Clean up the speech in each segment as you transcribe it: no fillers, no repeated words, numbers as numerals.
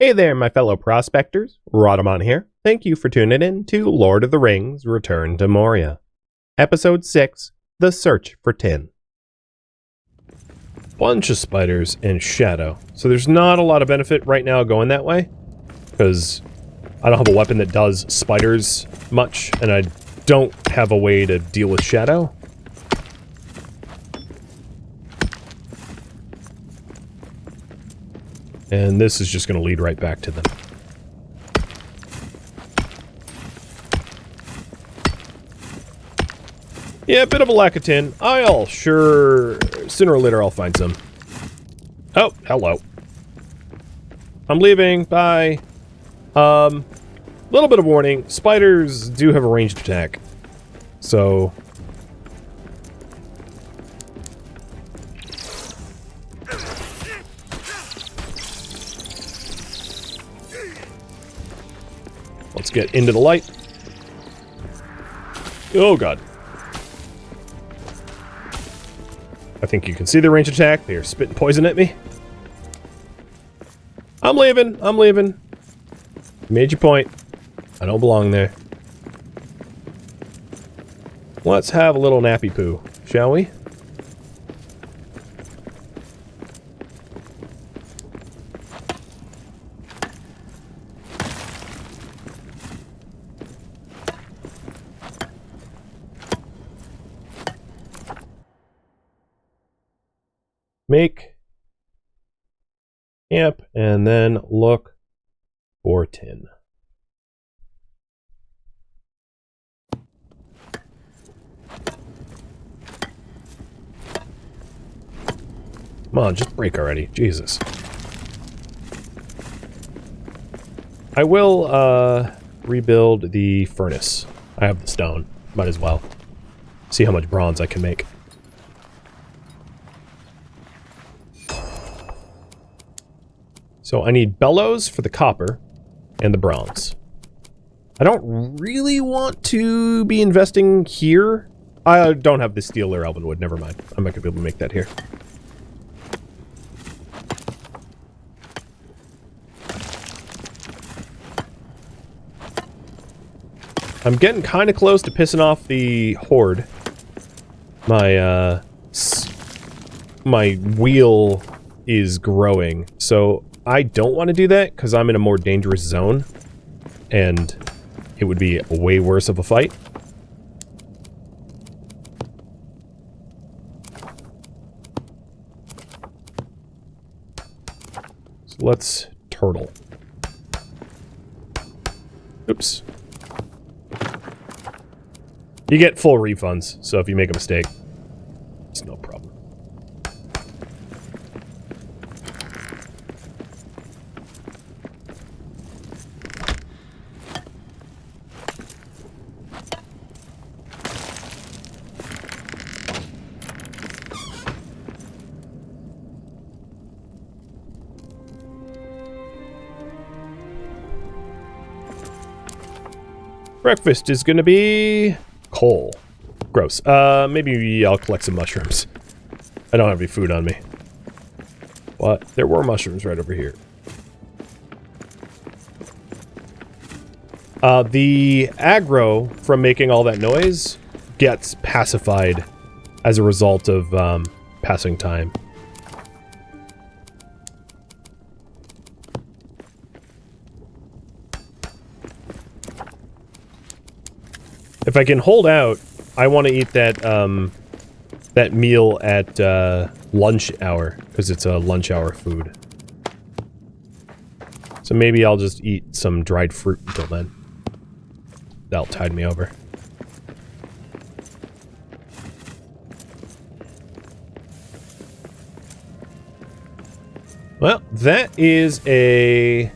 Hey there, my fellow prospectors. Rhadamant here. Thank you for tuning in to Lord of the Rings Return to Moria. Episode 6, The Search for Tin. Bunch of spiders and shadow. So there's not a lot of benefit right now going that way. Because I don't have a weapon that does spiders much, and I don't have a way to deal with shadow. And this is just going to lead right back to them. Yeah, a bit of a lack of tin. Sure, sooner or later I'll find some. Oh, hello. I'm leaving, bye. Little bit of warning, spiders do have a ranged attack. So... let's get into the light. Oh god. I think you can see the range attack. They are spitting poison at me. I'm leaving. I'm leaving. You made your point. I don't belong there. Let's have a little nappy poo, shall we? Make camp and then look for tin. Come on, just break already. Jesus. I will rebuild the furnace. I have the stone. Might as well. See how much bronze I can make. So I need bellows for the copper and the bronze. I don't really want to be investing here. I don't have the steel or elven wood, never mind. I'm not going to be able to make that here. I'm getting kind of close to pissing off the horde. My wheel is growing, so I don't want to do that because I'm in a more dangerous zone and it would be way worse of a fight. So let's turtle. Oops. You get full refunds, so if you make a mistake, it's no problem. Breakfast is gonna be coal. Gross. Maybe I'll collect some mushrooms. I don't have any food on me. But there were mushrooms right over here. The aggro from making all that noise gets pacified as a result of passing time. If I can hold out, I want to eat that that meal at lunch hour, because it's a lunch hour food. So maybe I'll just eat some dried fruit until then. That'll tide me over. Well, that is a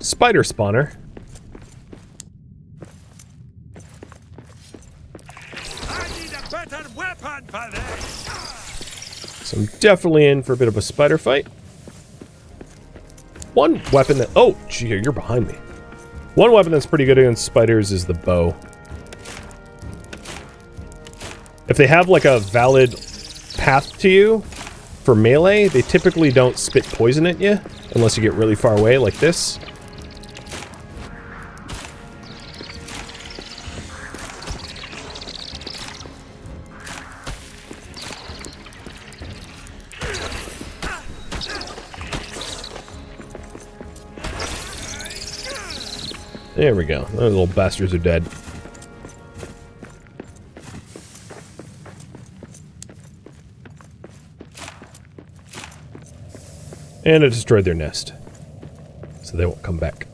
spider spawner. So I'm definitely in for a bit of a spider fight. One weapon that... oh, gee, you're behind me. One weapon that's pretty good against spiders is the bow. If they have, like, a valid path to you for melee, they typically don't spit poison at you. Unless you get really far away like this. There we go. Those little bastards are dead. And it destroyed their nest. So they won't come back.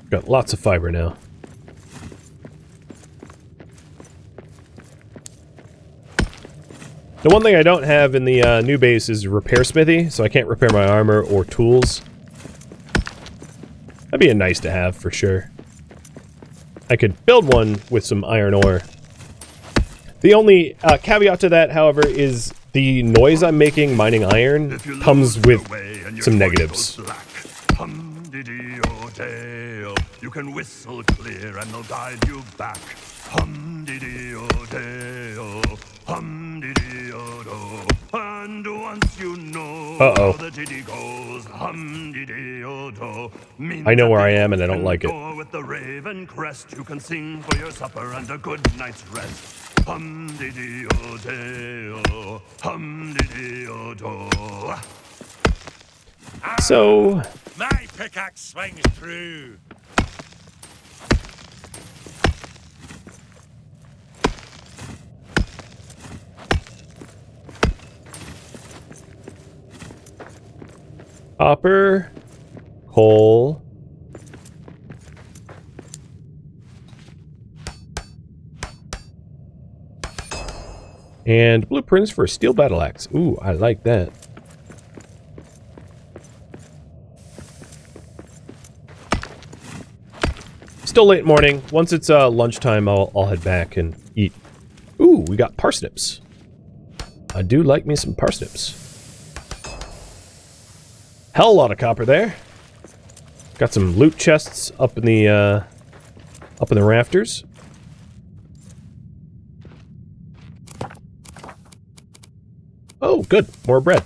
Got lots of fiber now. The one thing I don't have in the new base is repair smithy, so I can't repair my armor or tools. That'd be a nice to have for sure. I could build one with some iron ore. The only caveat to that, however, is the noise I'm making mining iron comes with some negatives. You can whistle clear and they'll guide you back. Hum-dee-dee-o-dee-o, hum-dee-dee-o-do. And once you know how the ditty goes, hum-dee-dee-o-do, I know where I am and I don't like it. With the raven crest, you can sing for your supper and a good night's rest. Hum-dee-dee-o-dee-o, hum-dee-dee-o-do. So... my pickaxe swings through. Copper, coal, and blueprints for a steel battle axe. Ooh, I like that. Still late morning. Once it's lunchtime, I'll head back and eat. Ooh, we got parsnips. I do like me some parsnips. Hell, a lot of copper there. Got some loot chests up in the rafters. Oh, good. More bread.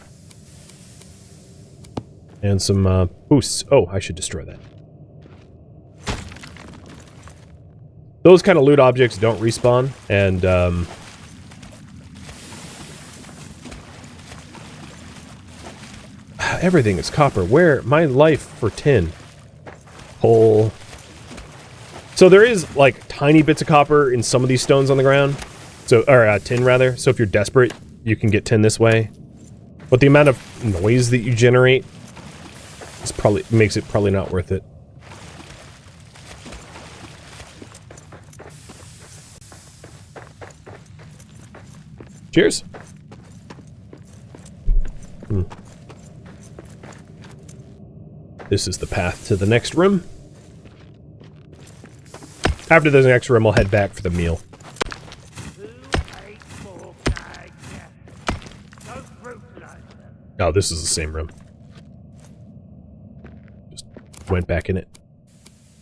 And some boosts. Oh, I should destroy that. Those kind of loot objects don't respawn, and everything is copper. Where? My life for tin. Coal. So there is, like, tiny bits of copper in some of these stones on the ground. So, or tin, rather. So if you're desperate, you can get tin this way. But the amount of noise that you generate is makes it probably not worth it. Cheers. This is the path to the next room. After the next room, I'll head back for the meal. Oh, this is the same room. Just went back in it.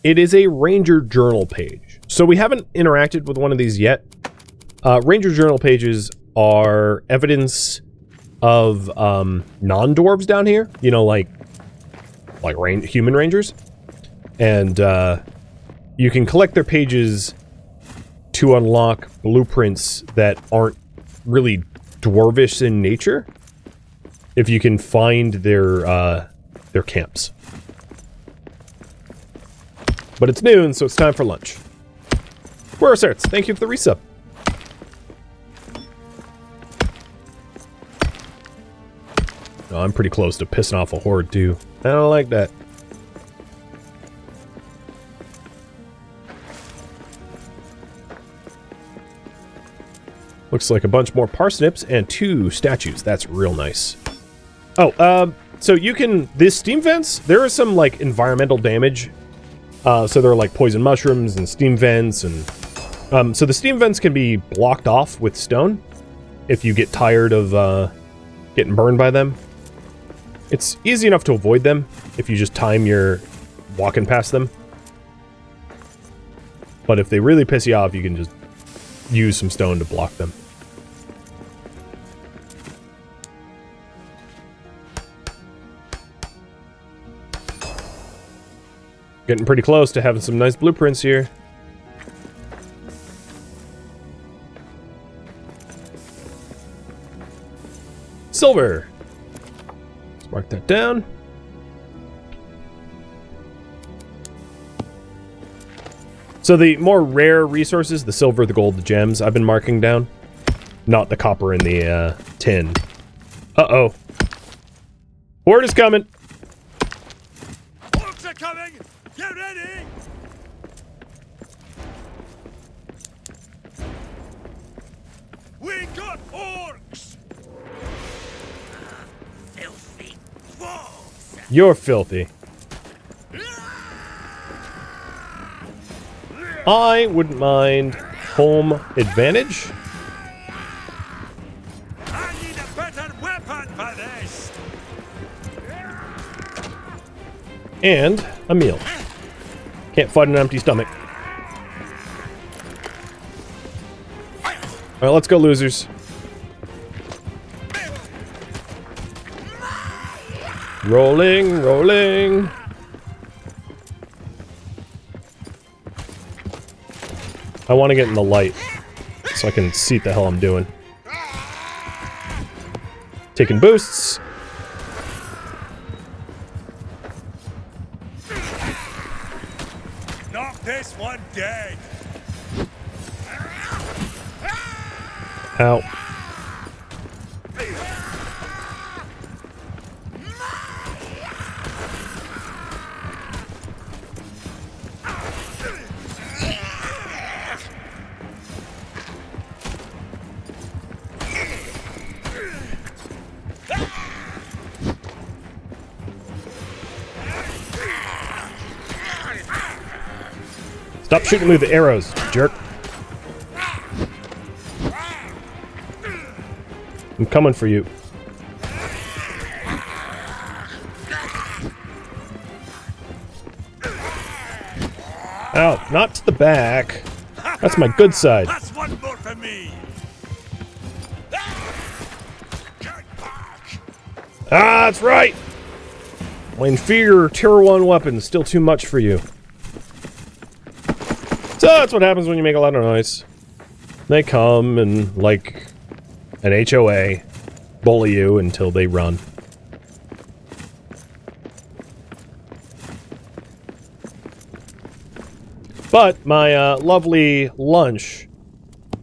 It is a Ranger Journal page. So we haven't interacted with one of these yet. Ranger Journal pages are evidence of non-dwarves down here. You know, like human rangers. And you can collect their pages to unlock blueprints that aren't really dwarvish in nature. If you can find their camps. But it's noon, so it's time for lunch. Worcerts, thank you for the resub. Oh, I'm pretty close to pissing off a horde, too. I don't like that. Looks like a bunch more parsnips and 2 statues. That's real nice. Oh, so you can... These steam vents, there is some, like, environmental damage. So there are, like, poison mushrooms and steam vents, and... so the steam vents can be blocked off with stone if you get tired of, getting burned by them. It's easy enough to avoid them if you just time your walking past them. But if they really piss you off, you can just use some stone to block them. Getting pretty close to having some nice blueprints here. Silver. Let's mark that down. So the more rare resources, the silver, the gold, the gems, I've been marking down. Not the copper and the tin. Uh-oh. Horde is coming. Orcs are coming! Get ready! We got orcs! Filthy wolves! You're filthy. I wouldn't mind home advantage. I need a better weapon for this! And a meal. Can't fight an empty stomach. Alright, let's go, losers. Rolling, rolling. I want to get in the light so I can see what the hell I'm doing. Taking boosts. Knock this one dead! Ow. Stop shooting me with the arrows, jerk. I'm coming for you. Ow, not to the back. That's my good side. That's one more for me! Ah, that's right! My inferior tier 1 weapon is still too much for you. So that's what happens when you make a lot of noise. They come and, like an HOA, bully you until they run. But my lovely lunch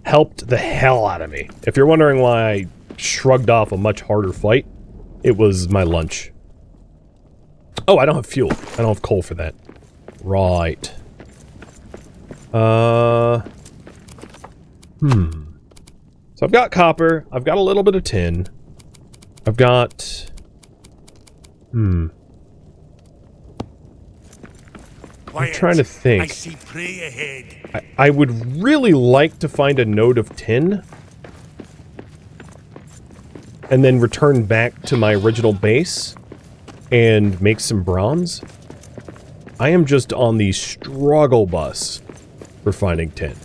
helped the hell out of me. If you're wondering why I shrugged off a much harder fight, it was my lunch. Oh, I don't have fuel. I don't have coal for that. Right. So I've got copper. I've got a little bit of tin. I've got... I'm trying to think. I see prey ahead. I would really like to find a node of tin. And then return back to my original base. And make some bronze. I am just on the struggle bus for finding tin.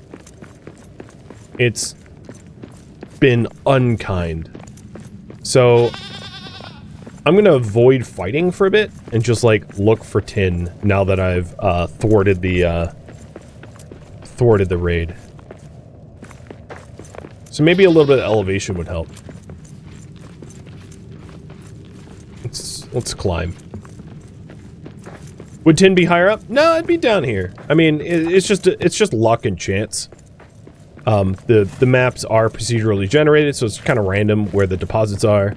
It's been unkind. So I'm gonna avoid fighting for a bit and just like look for tin now that I've thwarted the raid. So maybe a little bit of elevation would help. Let's climb. Would tin be higher up? No, it'd be down here. I mean, it's just luck and chance. The maps are procedurally generated, so it's kind of random where the deposits are.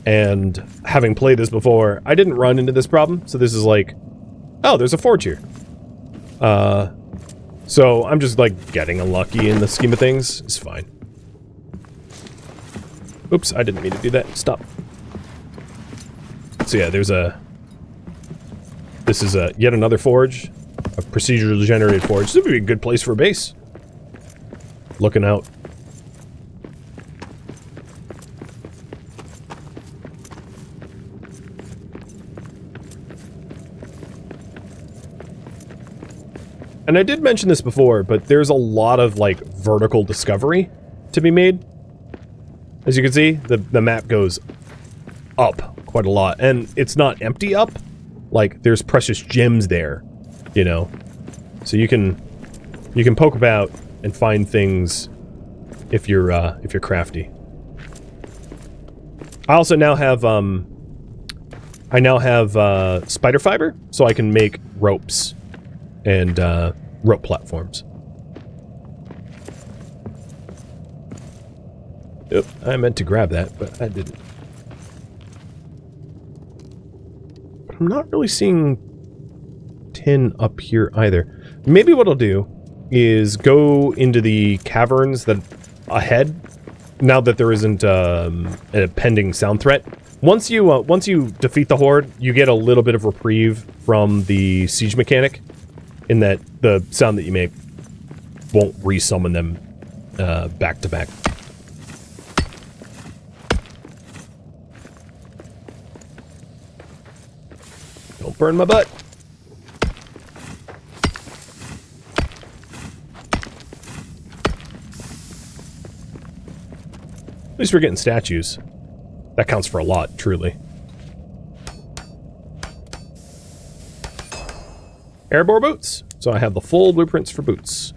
And having played this before, I didn't run into this problem. So this is like, oh, there's a forge here. So I'm just like getting unlucky in the scheme of things. It's fine. Oops, I didn't mean to do that. Stop. So yeah, this is yet another forge, a procedurally generated forge. This would be a good place for a base. Looking out. And I did mention this before, but there's a lot of, like, vertical discovery to be made. As you can see, the map goes up quite a lot. And it's not empty up. Like, there's precious gems there, you know. So you can poke about and find things if you're crafty. I also now have spider fiber, so I can make ropes and rope platforms. Oop, I meant to grab that, but I didn't. I'm not really seeing tin up here either. Maybe what I'll do is go into the caverns that ahead, now that there isn't a pending sound threat. Once you defeat the horde, you get a little bit of reprieve from the siege mechanic, in that the sound that you make won't resummon them back to back. Don't burn my butt. At least we're getting statues. That counts for a lot, truly. Airborne boots. So I have the full blueprints for boots.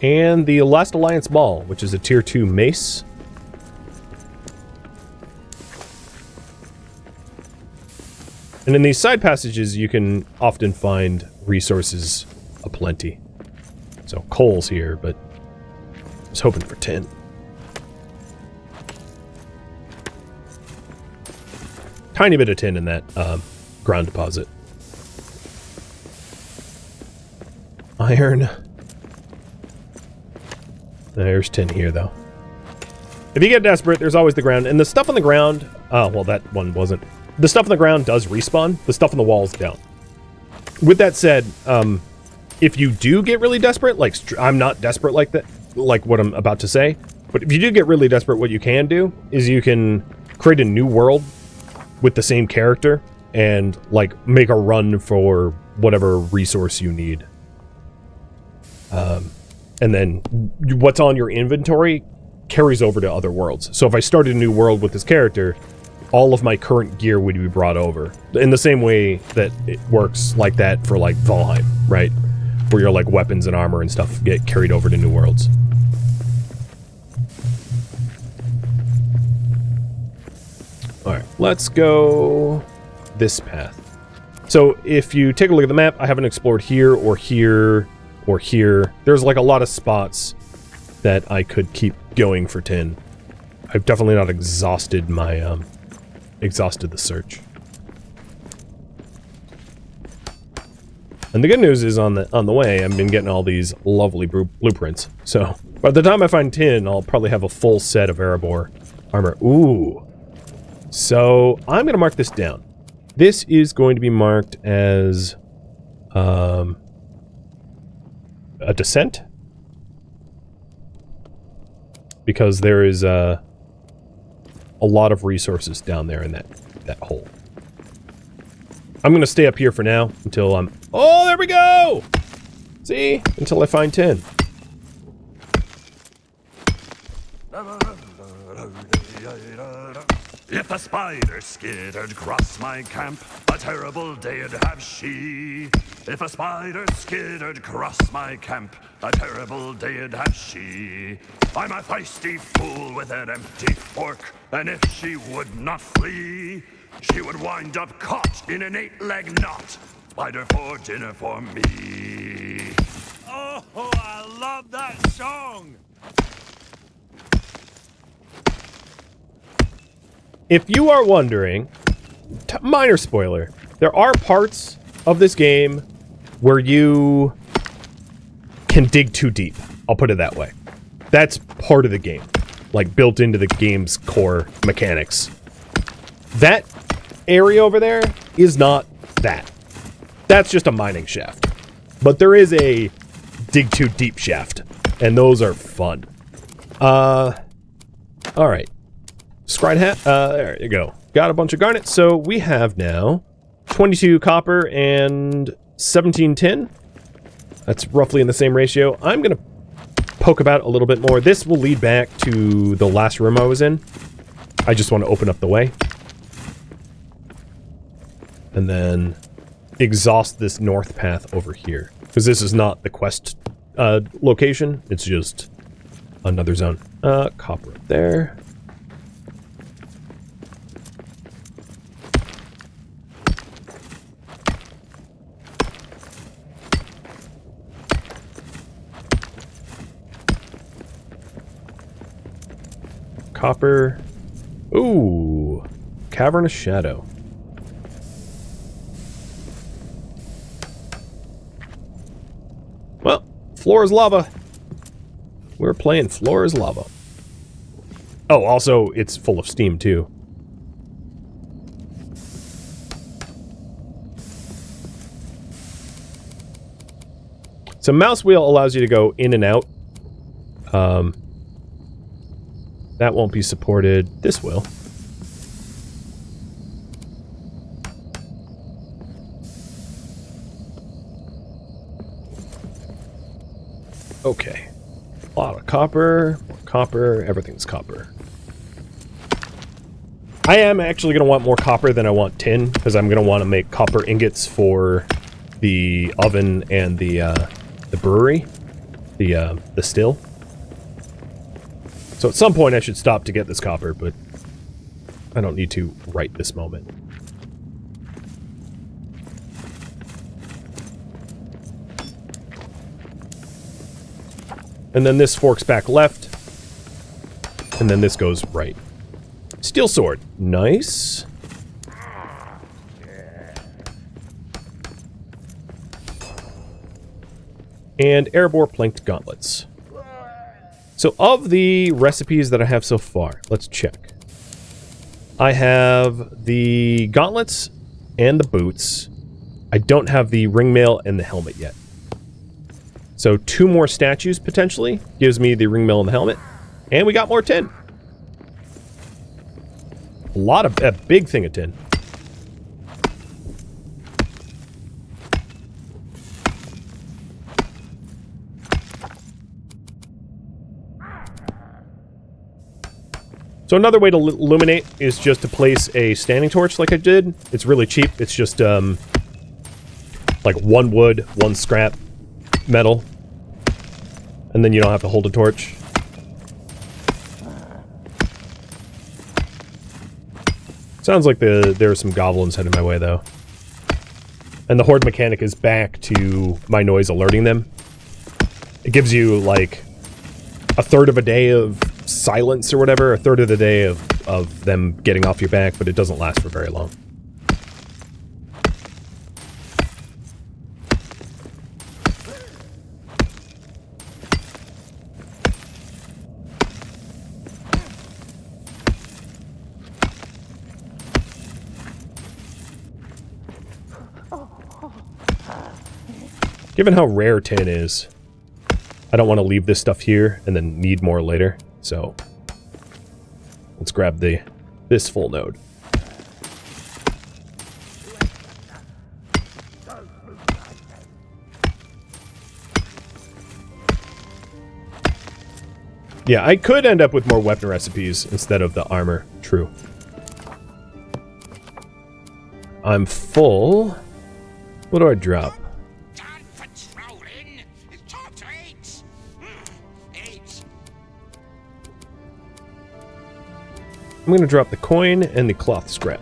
And the Last Alliance Ball, which is a tier 2 mace. And in these side passages, you can often find resources aplenty. So coal's here, but I was hoping for tin. Tiny bit of tin in that ground deposit. Iron. There's tin here, though. If you get desperate, there's always the ground. And the stuff on the ground... Oh, well, that one wasn't. The stuff on the ground does respawn. The stuff on the walls don't. With that said, if you do get really desperate, like, I'm not desperate like that, like what I'm about to say, but if you do get really desperate, what you can do is you can create a new world with the same character and, like, make a run for whatever resource you need. And then what's on your inventory carries over to other worlds. So if I started a new world with this character, all of my current gear would be brought over. In the same way that it works like that for, like, Valheim, right? Where your, like, weapons and armor and stuff get carried over to new worlds. Alright, let's go this path. So if you take a look at the map, I haven't explored here or here or here. There's, like, a lot of spots that I could keep going for tin. I've definitely not exhausted my, exhausted the search. And the good news is on the way, I've been getting all these lovely blueprints. So by the time I find tin, I'll probably have a full set of Erebor armor. Ooh. So I'm going to mark this down. This is going to be marked as a descent. Because there is a lot of resources down there in that hole. I'm going to stay up here for now until I'm... Oh, there we go! See? Until I find tin. If a spider skittered across my camp, a terrible day'd have she. If a spider skittered across my camp, a terrible day'd have she. I'm a feisty fool with an empty fork, and if she would not flee, she would wind up caught in an 8-leg knot. Spider for dinner for me. Oh, I love that song! If you are wondering, minor spoiler, there are parts of this game where you can dig too deep. I'll put it that way. That's part of the game, like built into the game's core mechanics. That area over there is not that. That's just a mining shaft. But there is a dig too deep shaft, and those are fun. Alright. Scrying hat? There you go. got a bunch of garnet, so we have now 22 copper and 17 tin. That's roughly in the same ratio. I'm going to poke about a little bit more. This will lead back to the last room I was in. I just want to open up the way. And then exhaust this north path over here. Because this is not the quest location. It's just another zone. Copper up there. Copper. Ooh. Cavernous Shadow. Well, floor is lava. We're playing floor is lava. Oh, also, it's full of steam, too. So mouse wheel allows you to go in and out. That won't be supported. This will. Okay. A lot of copper. More copper. Everything's copper. I am actually going to want more copper than I want tin, because I'm going to want to make copper ingots for the oven and the brewery. The still. So at some point I should stop to get this copper, but I don't need to right this moment. And then this forks back left. And then this goes right. Steel sword. Nice. And Erebor planked gauntlets. So of the recipes that I have so far, let's check. I have the gauntlets and the boots. I don't have the ringmail and the helmet yet. So 2 more statues potentially gives me the ringmail and the helmet. And we got more tin. A big thing of tin. So another way to illuminate is just to place a standing torch like I did. It's really cheap. It's just like 1 wood, 1 scrap, metal. And then you don't have to hold a torch. Sounds like there are some goblins headed my way though. And the horde mechanic is back to my noise alerting them. It gives you like a third of a day of silence or whatever, a third of the day of them getting off your back, but it doesn't last for very long. Given how rare tin is, I don't want to leave this stuff here and then need more later. So let's grab this full node. Yeah, I could end up with more weapon recipes instead of the armor. True. I'm full. What do I drop? I'm going to drop the coin and the cloth scrap.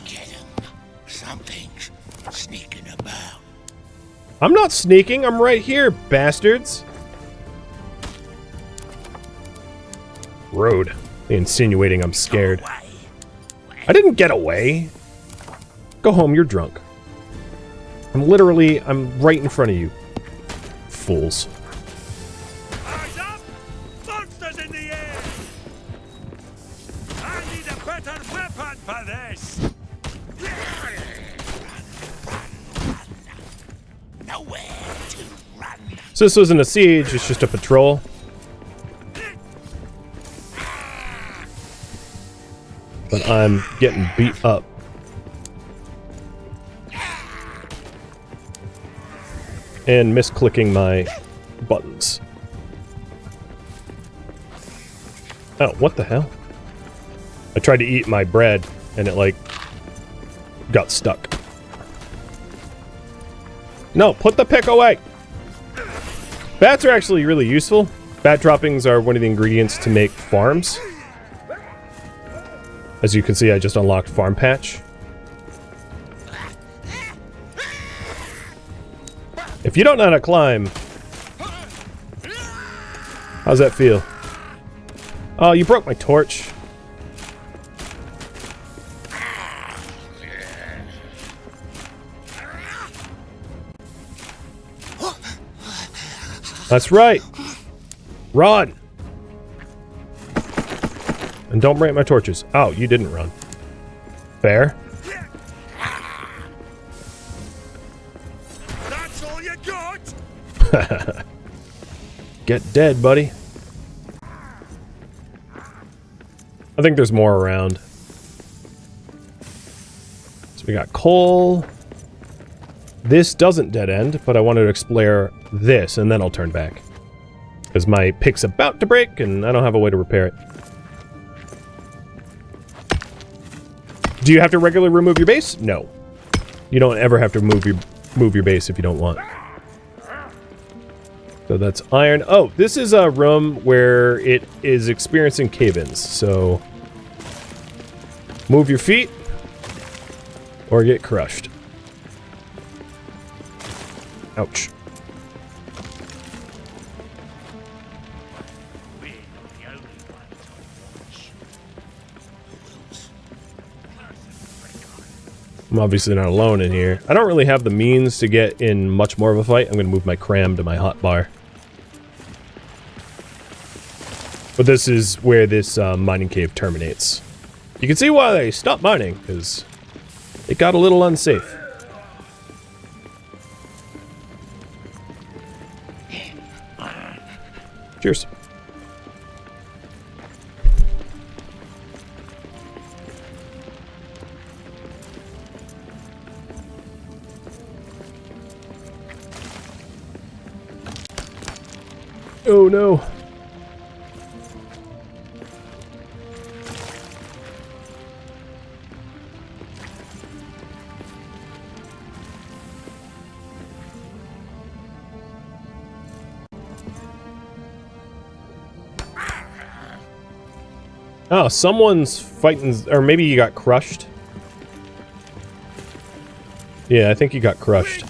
Get him. Something's sneaking about. I'm not sneaking. I'm right here, bastards. Rude. Insinuating I'm scared. I didn't get away. Go home. You're drunk. I'm right in front of you. Fools. Eyes up! Monsters in the air! I need a better weapon for this! Nowhere to run. So this wasn't a siege, it's just a patrol. but I'm getting beat up. And misclicking my buttons. Oh, what the hell? I tried to eat my bread, and it, like, got stuck. No, put the pick away! Bats are actually really useful. Bat droppings are one of the ingredients to make farms. As you can see, I just unlocked Farm Patch. If you don't know how to climb, how's that feel? Oh, you broke my torch. That's right. Run. And don't break my torches. Oh, you didn't run. Fair. That's all you got? Get dead, buddy. I think there's more around. So we got coal. This doesn't dead end, but I wanted to explore this, and then I'll turn back. Because my pick's about to break, and I don't have a way to repair it. Do you have to regularly remove your base? No. You don't ever have to move your base if you don't want. So that's iron. Oh, this is a room where it is experiencing cave-ins, so move your feet or get crushed. Ouch. I'm obviously not alone in here. I don't really have the means to get in much more of a fight. I'm going to move my cram to my hotbar. But this is where this mining cave terminates. You can see why they stopped mining, because it got a little unsafe. Cheers. Oh no. Oh, someone's fighting, or maybe you got crushed. Yeah, I think you got crushed.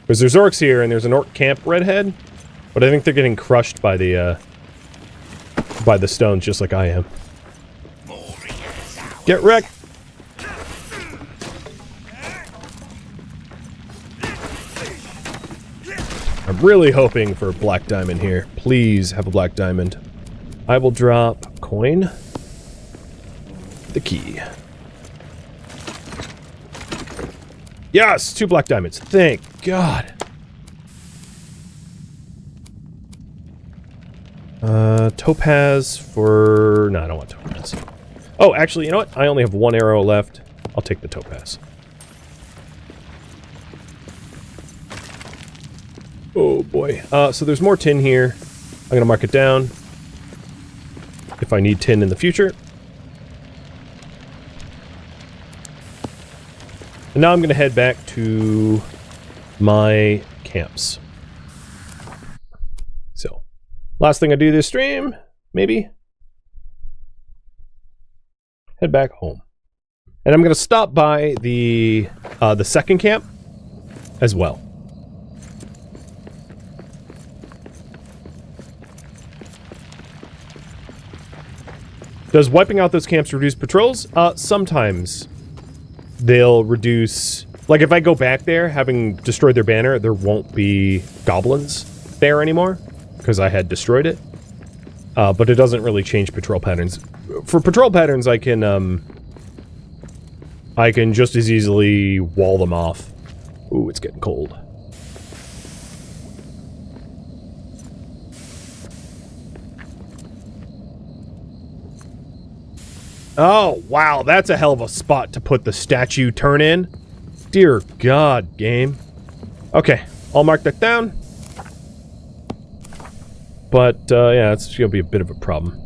Because there's orcs here, and there's an orc camp redhead, but I think they're getting crushed by the stones, just like I am. Get wrecked! I'm really hoping for a black diamond here. Please have a black diamond. I will drop coin. The key. Yes! 2 black diamonds. Thank God. Topaz for... No, I don't want topaz. Oh, actually, you know what? I only have 1 arrow left. I'll take the topaz. Oh, boy. So there's more tin here. I'm gonna mark it down. If I need tin in the future. And now I'm going to head back to my camps. So, last thing I do this stream, maybe, head back home. And I'm going to stop by the second camp as well. Does wiping out those camps reduce patrols? Sometimes. They'll reduce... Like, if I go back there, having destroyed their banner, there won't be goblins there anymore, because I had destroyed it. But it doesn't really change patrol patterns. For patrol patterns, I can just as easily wall them off. Ooh, it's getting cold. Oh, wow, that's a hell of a spot to put the statue turn in. Dear God, game. Okay, I'll mark that down. But, yeah, it's going to be a bit of a problem.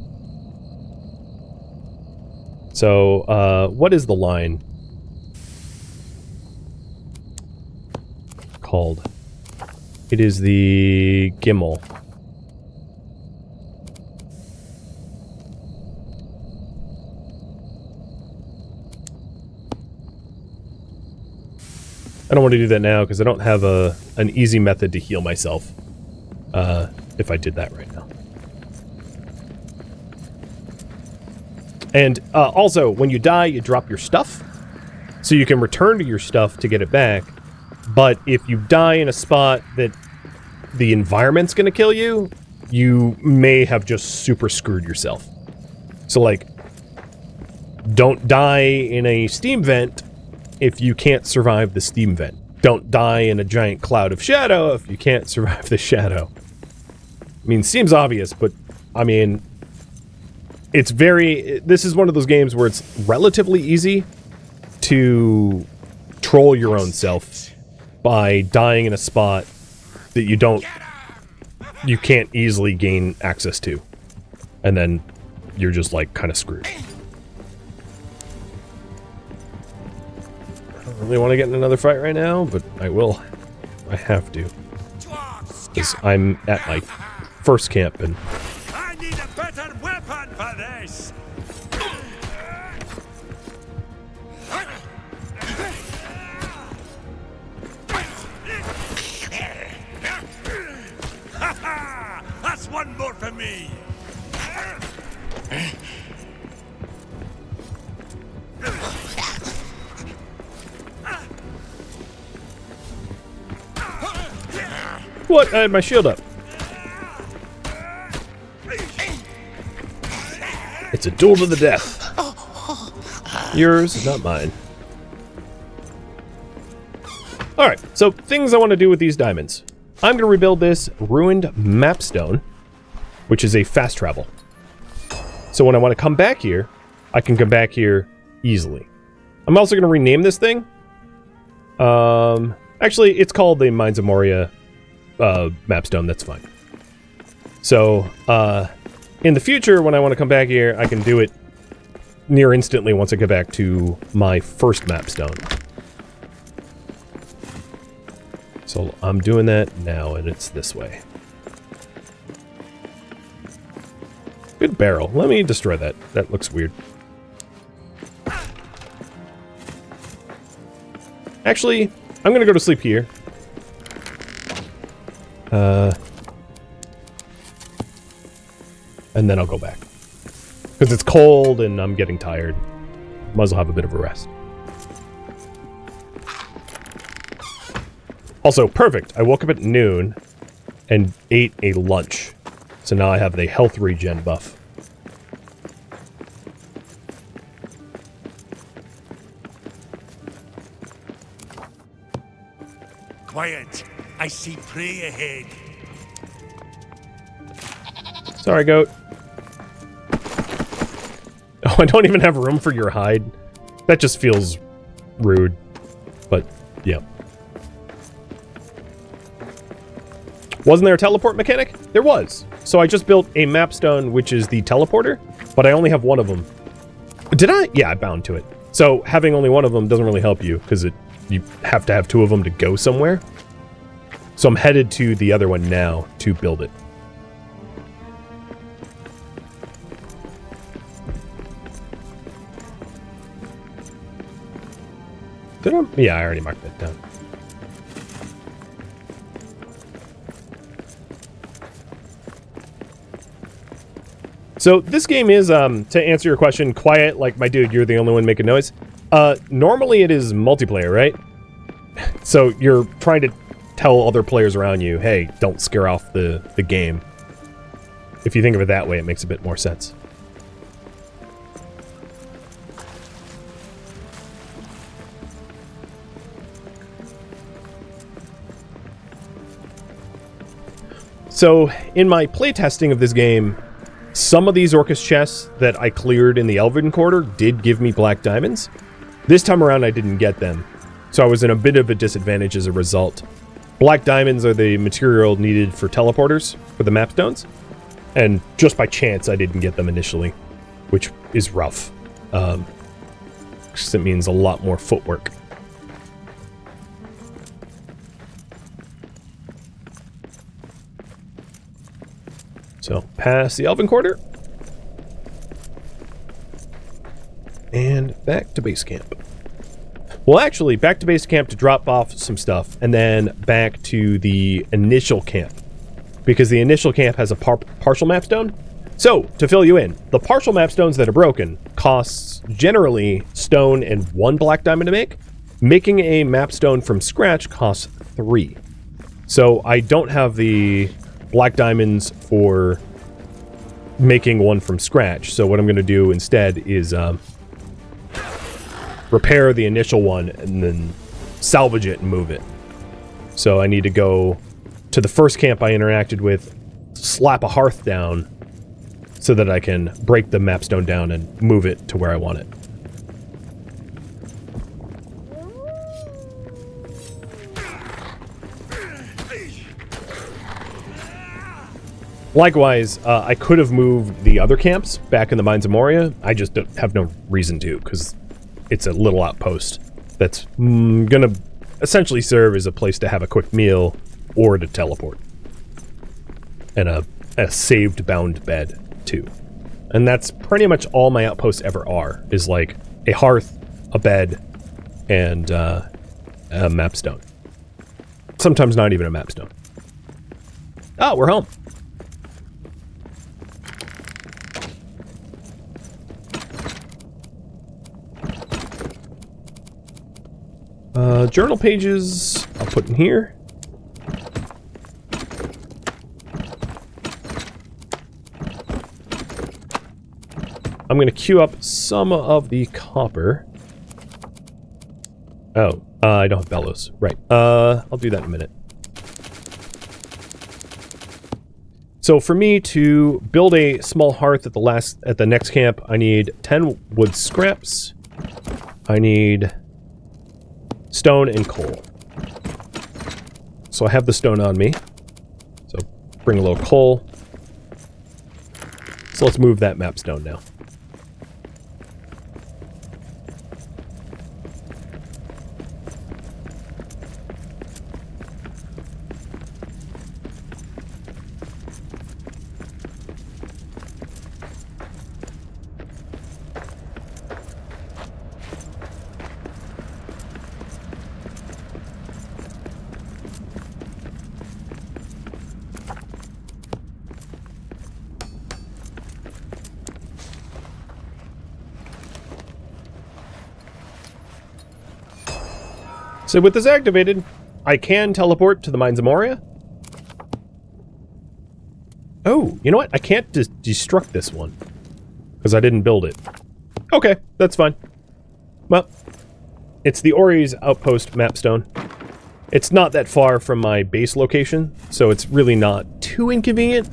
So, what is the line called? It is the Gimel. I don't want to do that now because I don't have an easy method to heal myself if I did that right now. And also, when you die, you drop your stuff. So you can return to your stuff to get it back. But if you die in a spot that the environment's going to kill you, you may have just super screwed yourself. So, like, don't die in a steam vent if you can't survive the steam vent. Don't die in a giant cloud of shadow if you can't survive the shadow. I mean, seems obvious, but, I mean, it's very... This is one of those games where it's relatively easy to troll your own self by dying in a spot that you can't easily gain access to. And then you're just, like, kind of screwed. I don't really want to get in another fight right now, but I will. I have to. Because I'm at my first camp, and... I need a better weapon for this! That's one more for me! What? I had my shield up. It's a duel to the death. Yours, not mine. Alright, so things I want to do with these diamonds. I'm going to rebuild this ruined mapstone, which is a fast travel. So when I want to come back here, I can come back here easily. I'm also going to rename this thing. Actually, it's called the Mines of Moria mapstone. That's fine. So, in the future, when I want to come back here, I can do it near instantly once I get back to my first mapstone. So I'm doing that now, and it's this way. Good barrel. Let me destroy that. That looks weird. Actually, I'm going to go to sleep here. And then I'll go back. Because it's cold and I'm getting tired. Might as well have a bit of a rest. Also, perfect. I woke up at noon and ate a lunch. So now I have the health regen buff. Quiet. I see prey ahead. Sorry, goat. Oh, I don't even have room for your hide. That just feels rude. But, yeah. Wasn't there a teleport mechanic? There was. So I just built a mapstone, which is the teleporter, but I only have one of them. Did I? Yeah, I bound to it. So having only one of them doesn't really help you, because you have to have two of them to go somewhere. So I'm headed to the other one now to build it. Did I? Yeah, I already marked that down. So this game is, to answer your question, quiet, like, my dude, you're the only one making noise. Normally it is multiplayer, right? So you're trying to tell other players around you, hey, don't scare off the game. If you think of it that way, it makes a bit more sense. So, in my playtesting of this game, Some of these Orcus chests that I cleared in the Elven Quarter did give me black diamonds. This time around, I didn't get them, so I was in a bit of a disadvantage as a result. Black diamonds are the material needed for teleporters for the map stones, and just by chance, I didn't get them initially, which is rough. Because it means a lot more footwork. So, past the Elven Quarter. And back to base camp. Well, actually, back to base camp to drop off some stuff, and then back to the initial camp. Because the initial camp has a partial map stone. So, to fill you in, the partial map stones that are broken costs generally stone and 1 black diamond to make. Making a map stone from scratch costs 3. So, I don't have the black diamonds for making one from scratch. So what I'm going to do instead is repair the initial one and then salvage it and move it. So I need to go to the first camp I interacted with, slap a hearth down so that I can break the map stone down and move it to where I want it. Likewise, I could have moved the other camps back in the Mines of Moria. I just have no reason to, because it's a little outpost that's gonna essentially serve as a place to have a quick meal or to teleport. And a saved bound bed, too. And that's pretty much all my outposts ever are, is like a hearth, a bed, and a map stone. Sometimes not even a map stone. Oh, we're home. Journal pages, I'll put in here. I'm going to queue up some of the copper. Oh, I don't have bellows. Right. I'll do that in a minute. So for me to build a small hearth at the next camp, I need 10 wood scraps. I need stone and coal. So I have the stone on me. So bring a little coal. So let's move that map stone now. So with this activated, I can teleport to the Mines of Moria. Oh, you know what? I can't destruct this one because I didn't build it. Okay, that's fine. Well, it's the Ori's Outpost mapstone. It's not that far from my base location, so it's really not too inconvenient.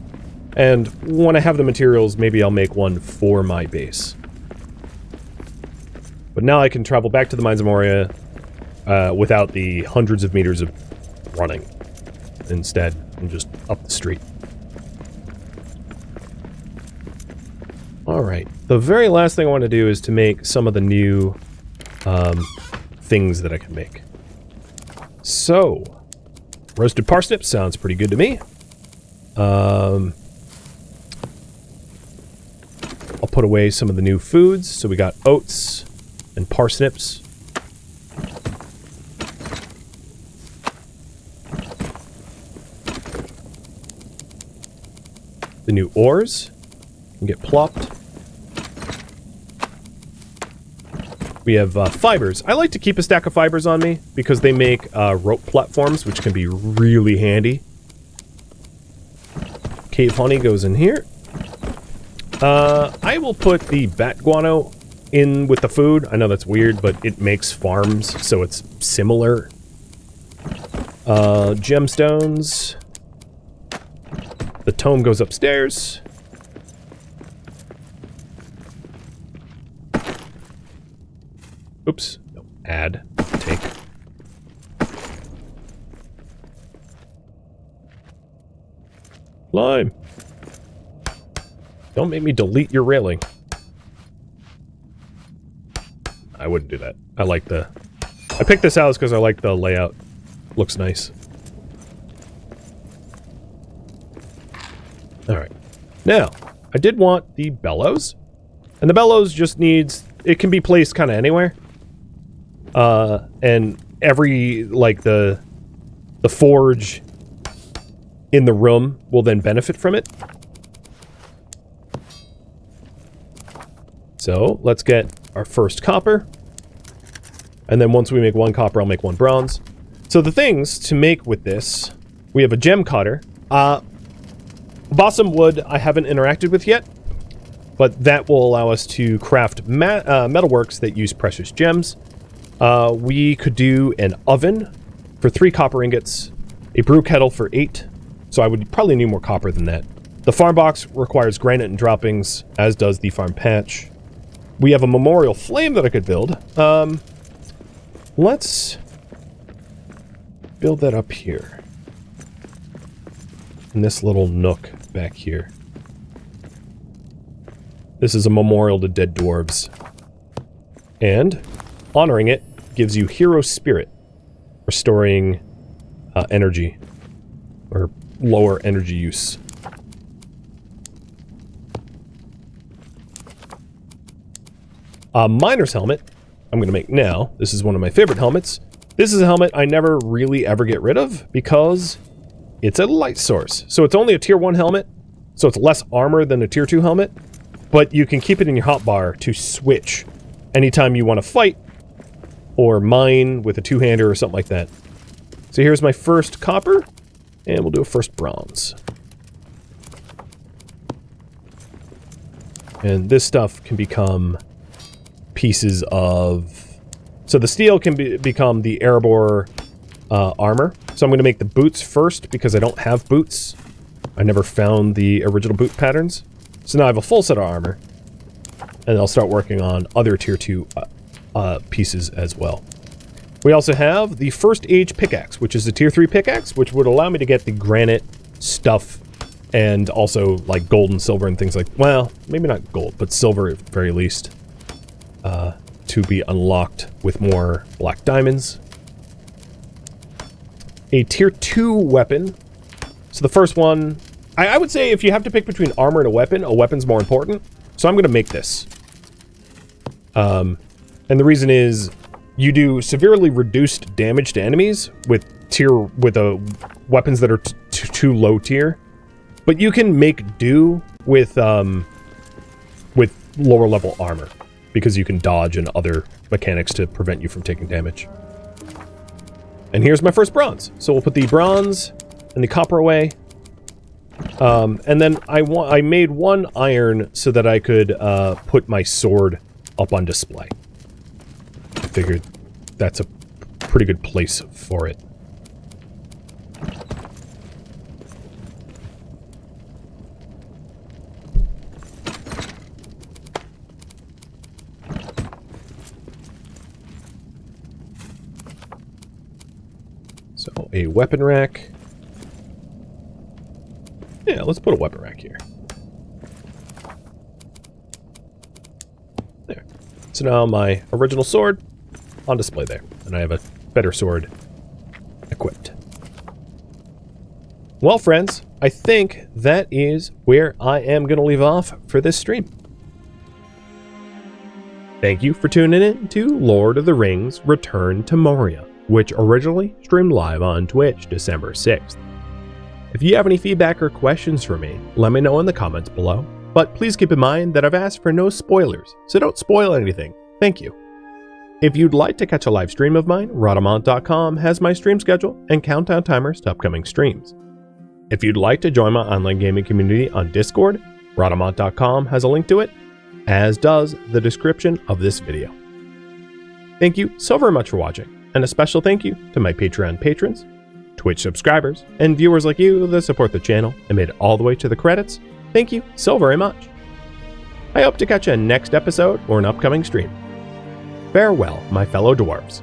And when I have the materials, maybe I'll make one for my base. But now I can travel back to the Mines of Moria without the hundreds of meters of running. Instead, I'm just up the street. Alright, the very last thing I want to do is to make some of the new things that I can make. So, roasted parsnips sounds pretty good to me. I'll put away some of the new foods. So we got oats and parsnips. The new ores can get plopped. We have fibers. I like to keep a stack of fibers on me because they make rope platforms, which can be really handy. Cave honey goes in here. I will put the bat guano in with the food. I know that's weird, but it makes farms, so it's similar. Gemstones. The tome goes upstairs. Oops. No, add. Take. Climb. Don't make me delete your railing. I wouldn't do that. I like the... I picked this house because I like the layout. Looks nice. Alright. Now, I did want the bellows. And the bellows just needs... It can be placed kind of anywhere. And every, like, the forge in the room will then benefit from it. So, let's get our first copper. And then once we make one copper, I'll make one bronze. So the things to make with this, we have a gem cutter. Balsam wood I haven't interacted with yet, but that will allow us to craft metalworks that use precious gems. We could do an oven for 3 copper ingots, a brew kettle for 8, so I would probably need more copper than that. The farm box requires granite and droppings, as does the farm patch. We have a memorial flame that I could build. Let's build that up here. In this little nook back here. This is a memorial to dead dwarves. And honoring it gives you hero spirit, restoring energy, or lower energy use. A miner's helmet, I'm going to make now. This is one of my favorite helmets. This is a helmet I never really ever get rid of because it's a light source. So it's only a tier 1 helmet, so it's less armor than a tier 2 helmet, but you can keep it in your hotbar to switch anytime you want to fight or mine with a two-hander or something like that. So here's my first copper, and we'll do a first bronze. And this stuff can become pieces of... So the steel can become the Erebor armor. So I'm going to make the boots first because I don't have boots. I never found the original boot patterns. So now I have a full set of armor. And I'll start working on other tier 2 pieces as well. We also have the first age pickaxe, which is a tier 3 pickaxe, which would allow me to get the granite stuff and also like gold and silver and things like... Well, maybe not gold, but silver at the very least. To be unlocked with more black diamonds. A tier 2 weapon. So the first one, I would say if you have to pick between armor and a weapon's more important. So I'm going to make this. And the reason is you do severely reduced damage to enemies with weapons that are too low tier. But you can make do with lower level armor, because you can dodge and other mechanics to prevent you from taking damage. And here's my first bronze. So we'll put the bronze and the copper away. And then I made one iron so that I could put my sword up on display. I figured that's a pretty good place for it. So, a weapon rack. Yeah, let's put a weapon rack here. There. So now my original sword on display there. And I have a better sword equipped. Well, friends, I think that is where I am going to leave off for this stream. Thank you for tuning in to Lord of the Rings Return to Moria, which originally streamed live on Twitch December 6th. If you have any feedback or questions for me, let me know in the comments below. But please keep in mind that I've asked for no spoilers, so don't spoil anything. Thank you. If you'd like to catch a live stream of mine, Rhadamant.com has my stream schedule and countdown timers to upcoming streams. If you'd like to join my online gaming community on Discord, Rhadamant.com has a link to it, as does the description of this video. Thank you so very much for watching, and a special thank you to my Patreon patrons, Twitch subscribers, and viewers like you that support the channel and made it all the way to the credits. Thank you so very much. I hope to catch you in next episode or an upcoming stream. Farewell, my fellow dwarves.